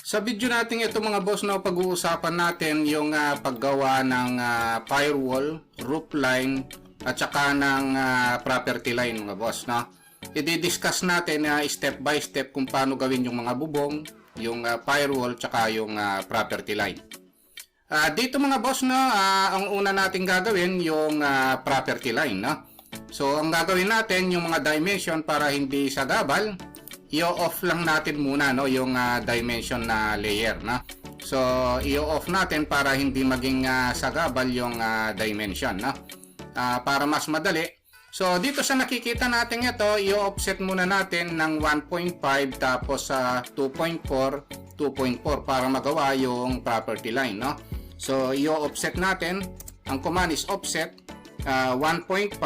Sa video natin ito mga boss, no, pag-uusapan natin yung paggawa ng firewall, roof line at saka ng property line mga boss, no. I-discuss natin step by step kung paano gawin yung mga bubong, yung firewall tsaka yung property line. Dito mga boss, no, ang una nating gagawin yung property line, no. So ang gagawin natin yung mga dimension para hindi sagabal, i-off lang natin muna, no, yung dimension na layer, no. So i-off natin para hindi maging sagabal yung dimension, no. Para mas madali. So dito sa nakikita natin ito, i-offset muna natin ng 1.5 tapos 2.4 para magawa yung property line, no. So i-offset natin, ang command is offset 1.5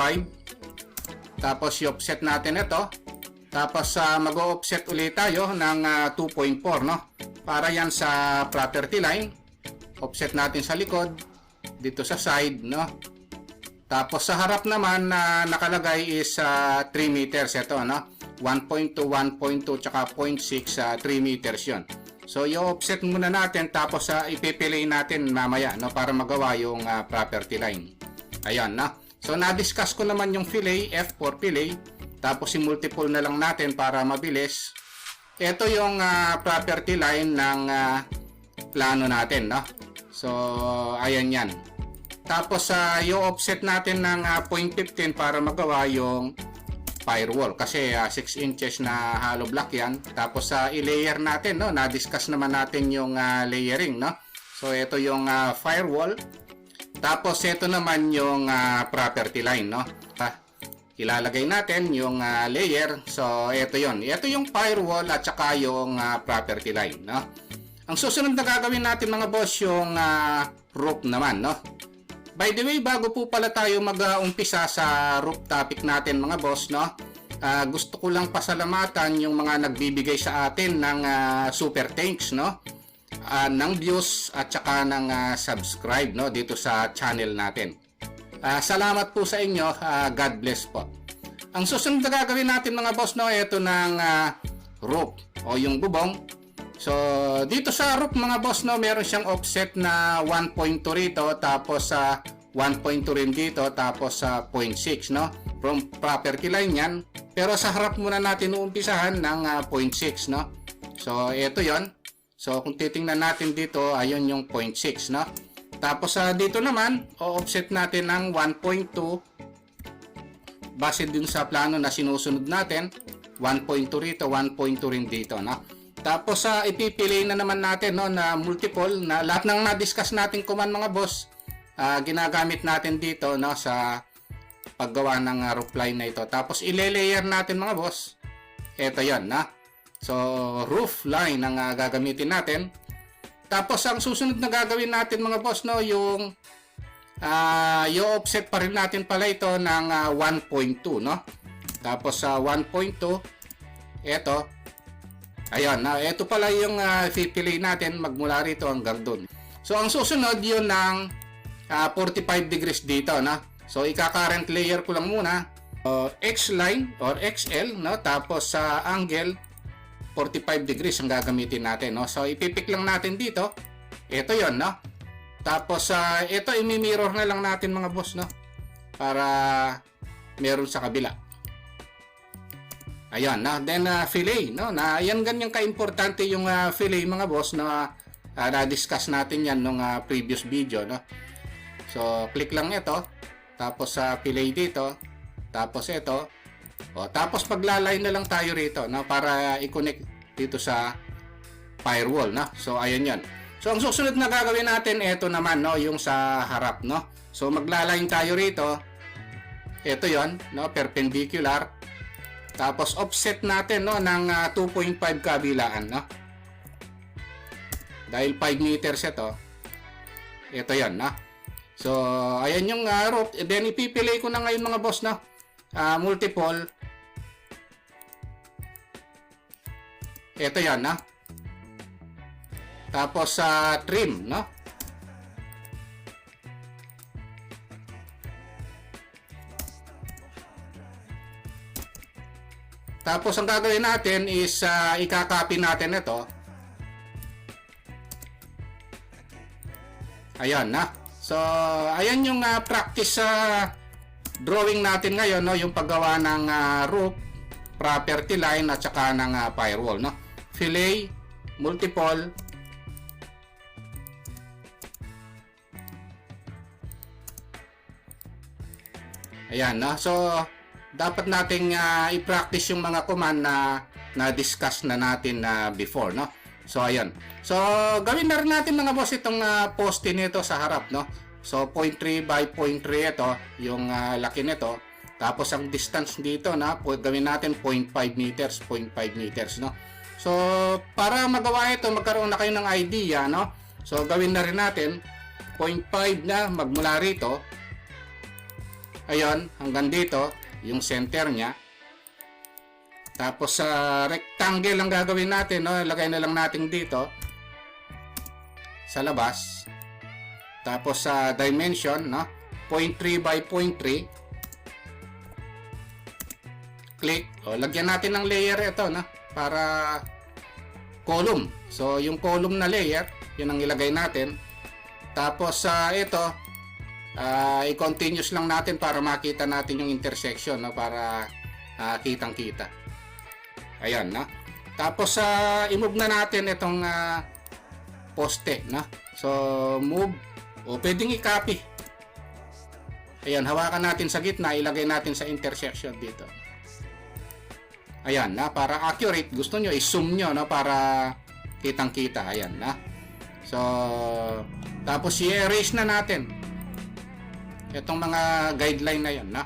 tapos i-offset natin ito. Tapos mag-o-offset ulit tayo ng 2.4, no? Para yan sa property line. Offset natin sa likod, dito sa side, no? Tapos sa harap naman na nakalagay is 3 meters ito, no? 1.2, 1.2, tsaka 0.6, 3 meters yun. So i-offset muna natin tapos ipipilay natin mamaya, no? Para magawa yung property line. Ayan, no? So na-discuss ko naman yung fillet, F4 fillet. Tapos i-multiple na lang natin para mabilis. Ito yung property line ng plano natin, no? So, ayan yan. Tapos, i-offset natin ng 0.15 para magawa yung firewall. Kasi 6 inches na hollow block yan. Tapos, i-layer natin, no? Na-discuss naman natin yung layering, no? So, ito yung firewall. Tapos, ito naman yung property line, no? Ilalagay natin yung layer. So ito yon. Ito yung firewall at saka yung property line, no? Ang susunod na gagawin natin mga boss yung roof naman, no? By the way, bago po pala tayo mag-umpisa sa roof topic natin mga boss, no? Gusto ko lang pasalamatan yung mga nagbibigay sa atin ng super thanks, no? Ng views at saka ng subscribe, no, dito sa channel natin. Salamat po sa inyo. God bless po. Ang susunod na gagawin natin mga boss, no, ito ng roof o yung bubong. So dito sa roof mga boss, no, meron siyang offset na 1.2 rito, tapos 1.2 rin dito, tapos 0.6, no, from property line yan. Pero sa harap muna natin uumpisahan ng 0.6, no. So ito yon. So kung titingnan natin dito, ayun yung 0.6, no. Tapos dito naman, o-offset natin ng 1.2 base dun sa plano na sinusunod natin. 1.2 rito, 1.2 rin dito, no? Tapos ipipili na naman natin, no, na multiple na lahat ng na-discuss natin command mga boss. Ginagamit natin dito, no, sa paggawa ng roof line na ito. Tapos ile-layer natin mga boss. Ito 'yon, na. So roof line ang gagamitin natin. Tapos ang susunod na gagawin natin mga boss, no, yung i-offset pa rin natin pala ito ng 1.2, no. Tapos 1.2 ito. Ayun, ito pala yung pipili natin magmula rito hanggang doon. So ang susunod yun ng 45 degrees dito, no. So ika-current layer ko lang muna X line or XL, no, tapos sa angle 45 degrees ang gagamitin natin, no. So ipipik lang natin dito. Ito 'yon, no. Tapos ito i-mirror na lang natin mga boss, no, para meron sa kabila. Ayun, no. Then fillet, no. Na yan ganyan ka-importante yung fillet mga boss na na-discuss natin yan nung previous video, no. So click lang ito. Tapos fillet dito. Tapos ito. Tapos paglalay na lang tayo rito, no, para i-connect dito sa firewall, no. So ayun 'yan. So ang susunod na gagawin natin ito naman, no, yung sa harap, no. So maglaline tayo rito. Ito 'yon, no, perpendicular. Tapos offset natin, no, ng 2.5 kabilaan, no. Dahil 5 meters ito. Ito 'yon, no. So ayan yung roof. Then ipipili ko na ngayon mga boss, no. Multiple. Ito yan, no? Tapos trim, no? Tapos ang gagawin natin is ikakopy natin ito. Ayan na. So, ayan yung practice sa drawing natin ngayon, no? Yung paggawa ng roof, property line, at saka ng firewall, no? Fillet, multiple, ayan, no? So, dapat nating i-practice yung mga command na na-discuss na natin before, no? So, ayan. So, gawin na rin natin mga boss itong poste nito sa harap, no? So, 0.3 by 0.3 ito, yung laki nito. Tapos, ang distance dito, na gawin natin 0.5 meters, 0.5 meters, no? So, para magawa ito, magkaroon na kayo ng idea, no? So, gawin na rin natin 0.5 na magmula rito. Ayun, hanggang dito, yung center niya. Tapos sa rectangle ang gagawin natin, no? Ilagay na lang natin dito sa labas. Tapos sa dimension, no? 0.3 by 0.3. Click. O, lagyan natin ng layer ito, no? Para column. So yung column na layer, yun ang ilagay natin. Tapos ito, i-continuous lang natin para makita natin yung intersection, no? Para kitang-kita. Ayan, no? Tapos i-move na natin itong poste, no? So move, o pwedeng i-copy. Ayan, hawakan natin sa gitna, ilagay natin sa intersection dito. Ayan, na para accurate, gusto nyo i-zoom nyo, no? Para kitang-kita. Ayan, na. So tapos i-erase na natin itong mga guideline na yan, na.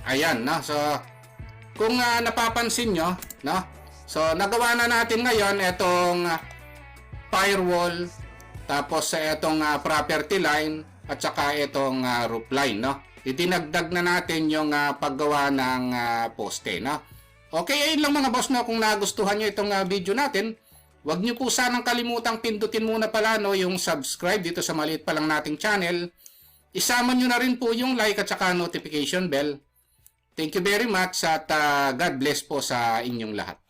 Ayan, na. So kung napapansin nyo, no? So, nagawa na natin ngayon itong firewall, tapos itong property line, at saka itong roof line, no? Idinagdag na natin yung paggawa ng poste, no? Okay, ayun lang mga boss, no? Kung nagustuhan nyo itong video natin, huwag nyo po sanang kalimutang pindutin muna pala, no? Yung subscribe dito sa maliit pa lang nating channel. Isama nyo na rin po yung like at saka notification bell. Thank you very much at God bless po sa inyong lahat.